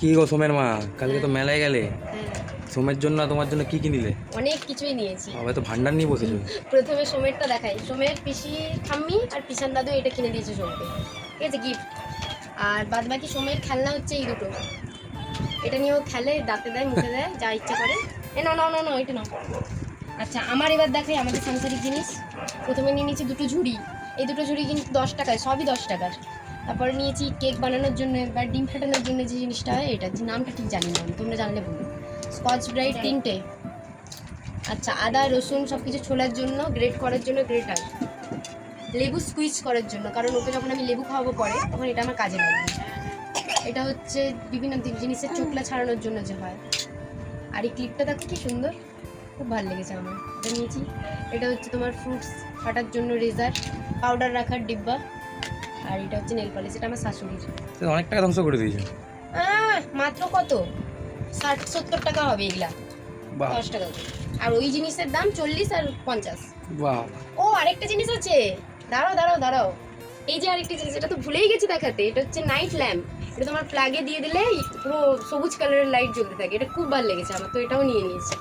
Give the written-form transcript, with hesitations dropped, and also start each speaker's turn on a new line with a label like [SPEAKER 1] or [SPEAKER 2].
[SPEAKER 1] কি গো সোমের মা, কালকে তো মেলায় গেলে,
[SPEAKER 2] হ্যাঁ,
[SPEAKER 1] সোমের জন্য আর তোমার জন্য কি কি নিলে?
[SPEAKER 2] অনেক কিছুই নিয়েছি।
[SPEAKER 1] বাবা তো ভান্ডার নিয়ে বসেছো।
[SPEAKER 2] প্রথমে সোমেরটা দেখাই। সোমের পিসি ঠাম্মি আর পিসান দাদু এটা কিনে দিয়েছে সোমকে, ঠিক আছে, গিফট। আর বাদ বাকি সোমের খেলনা হচ্ছে এই দুটো। এটা নিয়েও খেলে, দাঁতে দেয়, মুখে দেয়, যা ইচ্ছা করে। নাও নাও নাও নাও, এটা নাও। আচ্ছা, আমার এবার দেখাই আমাদের সাংসারিক জিনিস। প্রথমে নিয়ে নিয়েছি দুটো ঝুড়ি। এই দুটো ঝুড়ি কিন্তু 10 টাকায়, সবই 10 টাকার। তারপরে নিয়েছি কেক বানানোর জন্য বা ডিম ফাটানোর জন্য যে জিনিসটা হয়, এটা যে নামটা ঠিক জানি না আমি, তোমরা জানলে বলো। স্কচ ব্রাইট 3টে। আচ্ছা, আদা রসুন সব কিছু ছোলার জন্য, গ্রেট করার জন্য গ্রেটার। লেবু স্কুইজ করার জন্য, কারণ ওকে যখন আমি লেবু খাওয়াবো পরে, তখন এটা আমার কাজে লাগবে। এটা হচ্ছে বিভিন্ন জিনিসের চোখলা ছাড়ানোর জন্য যে হয়। আর এই ক্লিপটা দেখো কি সুন্দর, খুব ভালো লেগেছে আমার, এটা নিয়েছি। এটা হচ্ছে তোমার ফ্রুটস কাটার জন্য রেজার, পাউডার রাখার ডিব্বা। আর এটা হচ্ছে নেল পলিশ, এটা আমার শাশুড়ির।
[SPEAKER 1] তো অনেক টাকা ধ্বংস করে দিয়েছো।
[SPEAKER 2] মাত্র কত 60-70 টাকা হবে এগুলা,
[SPEAKER 1] বাহ
[SPEAKER 2] 10 টাকা করে। আর ওই জিনিসের দাম 40 আর 50।
[SPEAKER 1] বাহ।
[SPEAKER 2] ও, আরেকটা জিনিস আছে, দাঁড়াও দাঁড়াও দাঁড়াও। এই যে আরেকটা জিনিস, এটা তো ভুলেই গেছি দেখাতে, এটা হচ্ছে নাইট ল্যাম্প। এটা তোমার প্লাগে দিয়ে দিলে পুরো সবুজ কালারের লাইট জ্বলতে থাকে, এটা খুব ভালো লেগেছে আমার, তো এটাও নিয়ে নিয়েছি।